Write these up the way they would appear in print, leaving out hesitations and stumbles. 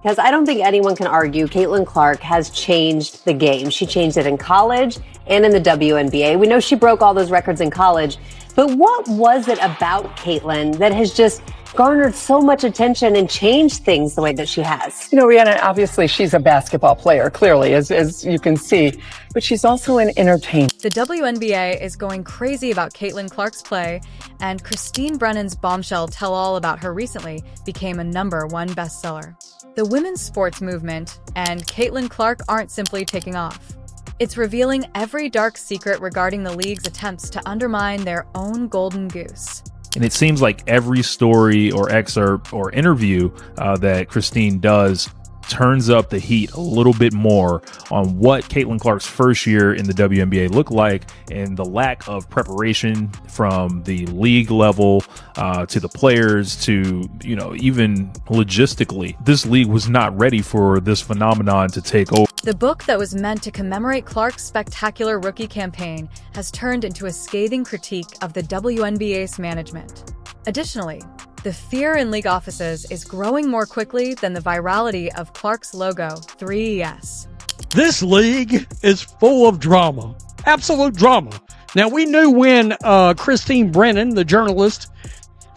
Because I don't think anyone can argue Caitlin Clark has changed the game. She changed it in college and in the WNBA. We know she broke all those records in college. But what was it about Caitlin that has just garnered so much attention and changed things the way that she has? You know, Rihanna, obviously she's a basketball player, clearly, as you can see, but she's also an entertainer. The WNBA is going crazy about Caitlin Clark's play, and Christine Brennan's bombshell tell-all about her recently became a #1 bestseller. The women's sports movement and Caitlin Clark aren't simply taking off. It's revealing every dark secret regarding the league's attempts to undermine their own golden goose. And it seems like every story or excerpt or interview that Christine does turns up the heat a little bit more on what Caitlin Clark's first year in the WNBA looked like and the lack of preparation from the league level to the players to, you know, even logistically. This league was not ready for this phenomenon to take over. The book that was meant to commemorate Clark's spectacular rookie campaign has turned into a scathing critique of the WNBA's management. Additionally, the fear in league offices is growing more quickly than the virality of Clark's logo, 3ES. This league is full of drama, absolute drama. Now, we knew when Christine Brennan, the journalist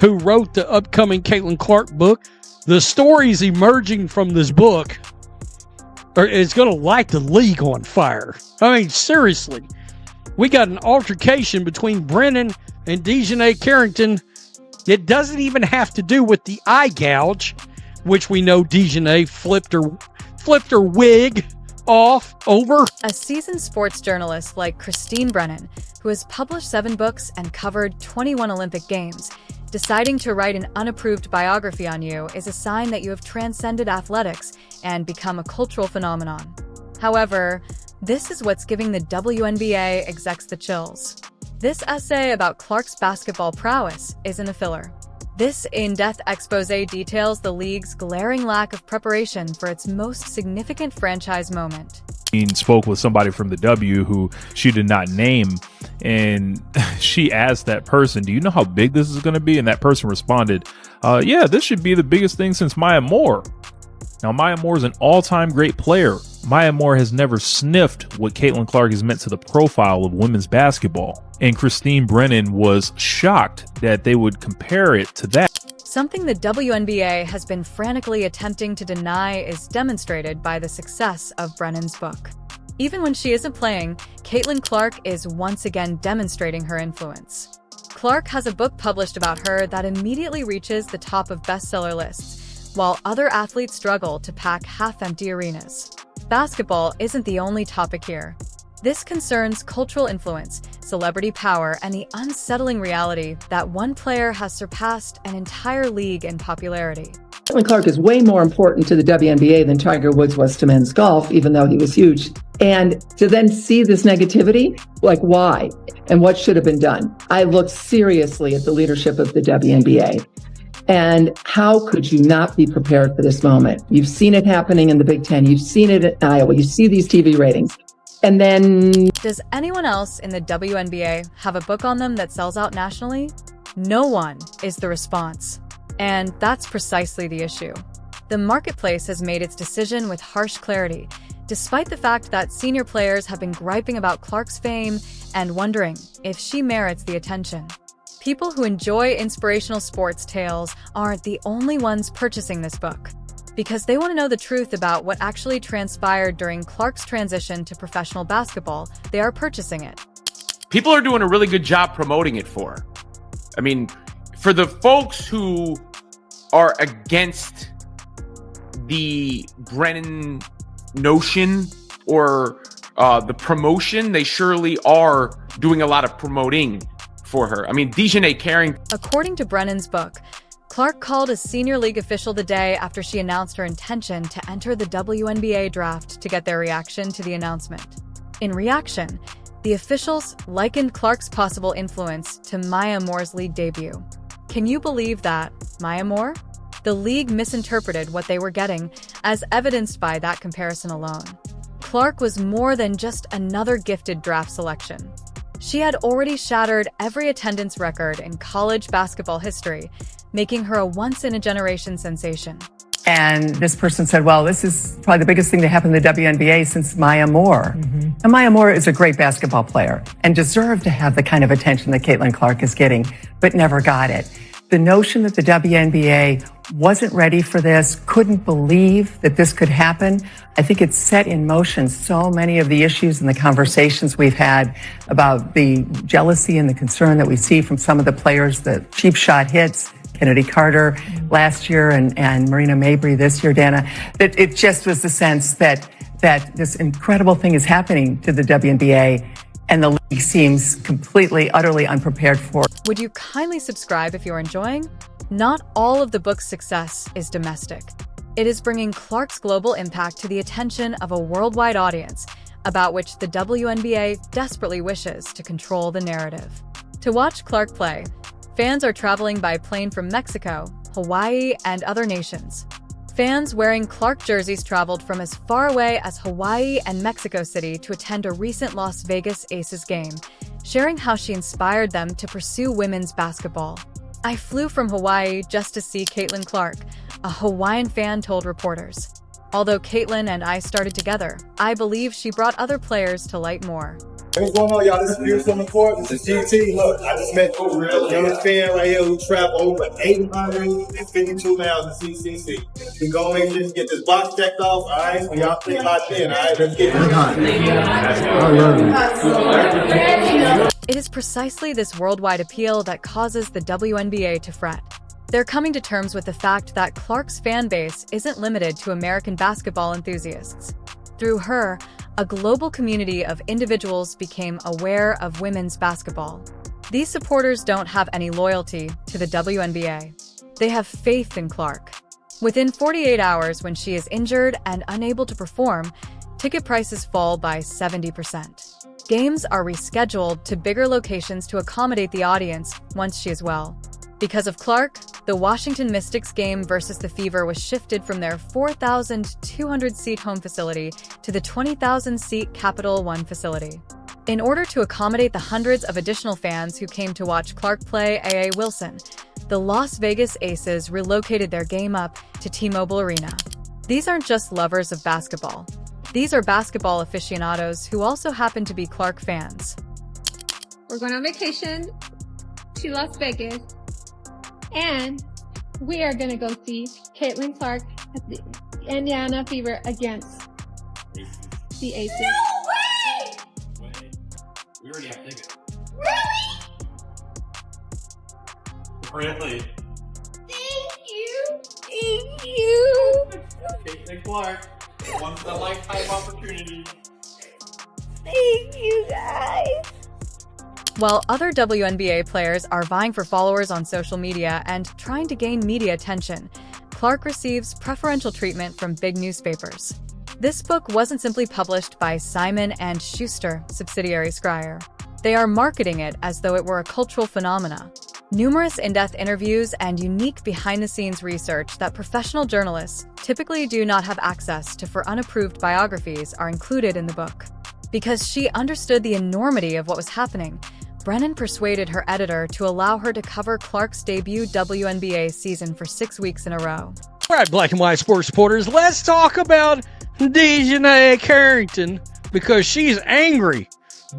who wrote the upcoming Caitlin Clark book, the stories emerging from this book is going to light the league on fire. I mean, seriously. We got an altercation between Brennan and Dejanay Carrington. It doesn't even have to do with the eye gouge, which we know Dejanay flipped her wig off over. A seasoned sports journalist like Christine Brennan, who has published 7 books and covered 21 Olympic Games, deciding to write an unapproved biography on you is a sign that you have transcended athletics and become a cultural phenomenon. However, this is what's giving the WNBA execs the chills. This essay about Clark's basketball prowess isn't a filler. This in-depth expose details the league's glaring lack of preparation for its most significant franchise moment. Spoke with somebody from the W who she did not name, and she asked that person, do you know how big this is going to be? And that person responded, yeah, this should be the biggest thing since Maya Moore. Now, Maya Moore is an all-time great player. Maya Moore has never sniffed what Caitlin Clark has meant to the profile of women's basketball. And Christine Brennan was shocked that they would compare it to that. Something the WNBA has been frantically attempting to deny is demonstrated by the success of Brennan's book. Even when she isn't playing, Caitlin Clark is once again demonstrating her influence. Clark has a book published about her that immediately reaches the top of bestseller lists, while other athletes struggle to pack half-empty arenas. Basketball isn't the only topic here. This concerns cultural influence, celebrity power, and the unsettling reality that one player has surpassed an entire league in popularity. Caitlin Clark is way more important to the WNBA than Tiger Woods was to men's golf, even though he was huge. And to then see this negativity, like why? And what should have been done? I look seriously at the leadership of the WNBA. And how could you not be prepared for this moment? You've seen it happening in the Big Ten. You've seen it at Iowa. You see these TV ratings. And then... Does anyone else in the WNBA have a book on them that sells out nationally? No one is the response. And that's precisely the issue. The marketplace has made its decision with harsh clarity, despite the fact that senior players have been griping about Clark's fame and wondering if she merits the attention. People who enjoy inspirational sports tales aren't the only ones purchasing this book, because they want to know the truth about what actually transpired during Clark's transition to professional basketball. They are purchasing it. People are doing a really good job promoting it for her. I mean, for the folks who are against the Brennan notion or the promotion, they surely are doing a lot of promoting for her. I mean, Dejanay Carrington. According to Brennan's book, Clark called a senior league official the day after she announced her intention to enter the WNBA draft to get their reaction to the announcement. In reaction, the officials likened Clark's possible influence to Maya Moore's league debut. Can you believe that, Maya Moore? The league misinterpreted what they were getting, as evidenced by that comparison alone. Clark was more than just another gifted draft selection. She had already shattered every attendance record in college basketball history, making her a once-in-a-generation sensation. And this person said, well, this is probably the biggest thing that happened in the WNBA since Maya Moore. And Maya Moore is a great basketball player and deserved to have the kind of attention that Caitlin Clark is getting, but never got it. The notion that the WNBA wasn't ready for this, couldn't believe that this could happen, I think it set in motion so many of the issues and the conversations we've had about the jealousy and the concern that we see from some of the players, the cheap shot hits, Kennedy Carter last year and Marina Mabry this year, Dana, that it just was the sense that this incredible thing is happening to the WNBA and the league seems completely, utterly unprepared for it. Would you kindly subscribe if you're enjoying? Not all of the book's success is domestic. It is bringing Clark's global impact to the attention of a worldwide audience, about which the WNBA desperately wishes to control the narrative. To watch Clark play, fans are traveling by plane from Mexico, Hawaii, and other nations. Fans wearing Clark jerseys traveled from as far away as Hawaii and Mexico City to attend a recent Las Vegas Aces game, sharing how she inspired them to pursue women's basketball. "I flew from Hawaii just to see Caitlin Clark," a Hawaiian fan told reporters. "Although Caitlin and I started together, I believe she brought other players to light more." What's going on, y'all? This is Pierce on the court. This is GT. Look, I just met a real young fan right here who traveled over 852 miles in CCC. We go make sure to get this box checked off, all right? So y'all think locked in, all right? Let's get it. I love it. It is precisely this worldwide appeal that causes the WNBA to fret. They're coming to terms with the fact that Clark's fan base isn't limited to American basketball enthusiasts. Through her, a global community of individuals became aware of women's basketball. These supporters don't have any loyalty to the WNBA. They have faith in Clark. Within 48 hours, when she is injured and unable to perform, ticket prices fall by 70%. Games are rescheduled to bigger locations to accommodate the audience once she is well. Because of Clark, the Washington Mystics game versus the Fever was shifted from their 4,200-seat home facility to the 20,000-seat Capital One facility. In order to accommodate the hundreds of additional fans who came to watch Clark play A.A. Wilson, the Las Vegas Aces relocated their game up to T-Mobile Arena. These aren't just lovers of basketball. These are basketball aficionados who also happen to be Clark fans. We're going on vacation to Las Vegas, and we are going to go see Caitlin Clark at the Indiana Fever against the Aces. No way! Wait, we already have tickets. Really? Really? Thank you. Thank you. Caitlin Clark, once in a lifetime opportunity. Thank you, guys. While other WNBA players are vying for followers on social media and trying to gain media attention, Clark receives preferential treatment from big newspapers. This book wasn't simply published by Simon & Schuster subsidiary Scryer. They are marketing it as though it were a cultural phenomena. Numerous in-depth interviews and unique behind-the-scenes research that professional journalists typically do not have access to for unapproved biographies are included in the book. Because she understood the enormity of what was happening, Brennan persuaded her editor to allow her to cover Clark's debut WNBA season for 6 weeks in a row. All right, Black and White sports supporters, let's talk about Dejanay Carrington because she's angry.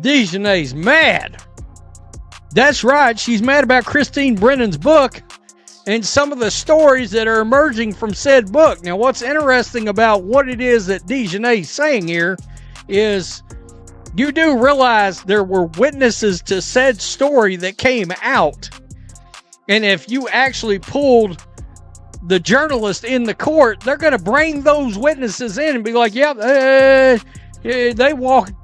Dejanay's mad. That's right, she's mad about Christine Brennan's book and some of the stories that are emerging from said book. Now, what's interesting about what it is that Dejanay's saying here is you do realize there were witnesses to said story that came out. And if you actually pulled the journalist in the court, they're going to bring those witnesses in and be like,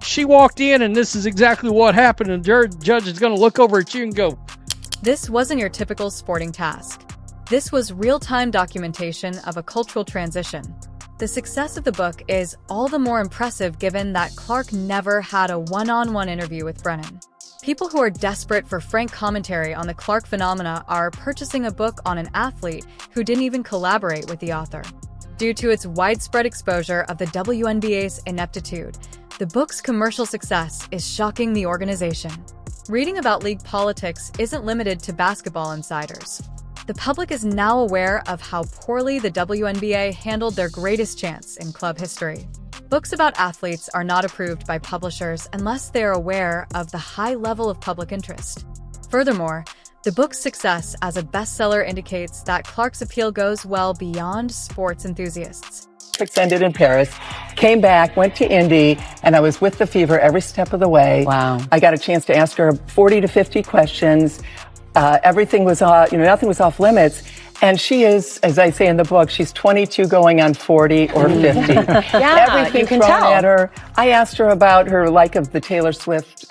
she walked in and this is exactly what happened. And the judge is going to look over at you and go, This wasn't your typical sporting task. This was real-time documentation of a cultural transition. The success of the book is all the more impressive given that Clark never had a one-on-one interview with Brennan. People who are desperate for frank commentary on the Clark phenomena are purchasing a book on an athlete who didn't even collaborate with the author. Due to its widespread exposure of the WNBA's ineptitude, the book's commercial success is shocking the organization. Reading about league politics isn't limited to basketball insiders. the public is now aware of how poorly the WNBA handled their greatest chance in club history. Books about athletes are not approved by publishers unless they are aware of the high level of public interest. Furthermore, the book's success as a bestseller indicates that Clark's appeal goes well beyond sports enthusiasts. Ended in Paris, came back, went to Indy, and I was with the Fever every step of the way. Wow. I got a chance to ask her 40 to 50 questions. Everything was, nothing was off limits. And she is, as I say in the book, she's 22 going on 40 or 50. Everything you can thrown tell. at her. I asked her about her like of the Taylor Swift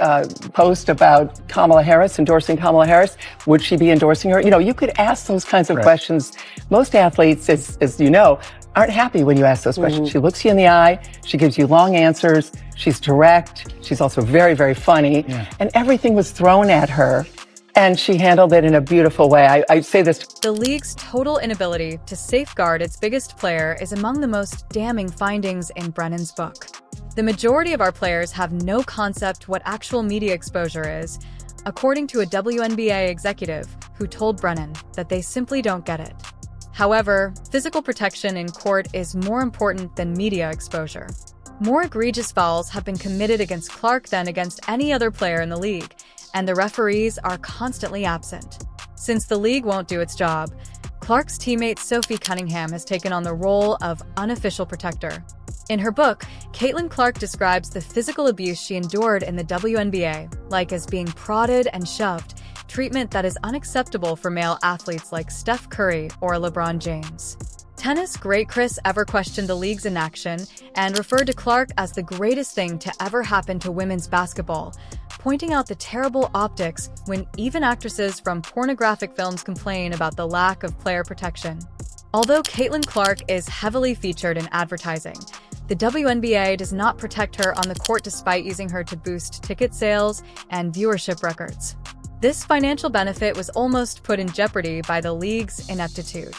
post about Kamala Harris, endorsing Kamala Harris. Would she be endorsing her? You know, you could ask those kinds of questions. Most athletes, as you know, aren't happy when you ask those questions. She looks you in the eye. She gives you long answers. She's direct. She's also very, very funny. And everything was thrown at her. And she handled it in a beautiful way. I say this. The league's total inability to safeguard its biggest player is among the most damning findings in Brennan's book. The majority of our players have no concept what actual media exposure is, according to a WNBA executive who told Brennan that they simply don't get it. However, physical protection in court is more important than media exposure. More egregious fouls have been committed against Clark than against any other player in the league, and the referees are constantly absent. Since the league won't do its job, Clark's teammate Sophie Cunningham has taken on the role of unofficial protector. In her book, Caitlin Clark describes the physical abuse she endured in the WNBA, like as being prodded and shoved, treatment that is unacceptable for male athletes like Steph Curry or LeBron James. Tennis great Chris ever questioned the league's inaction and referred to Clark as the greatest thing to ever happen to women's basketball, pointing out the terrible optics when even actresses from pornographic films complain about the lack of player protection. Although Caitlin Clark is heavily featured in advertising, the WNBA does not protect her on the court despite using her to boost ticket sales and viewership records. This financial benefit was almost put in jeopardy by the league's ineptitude.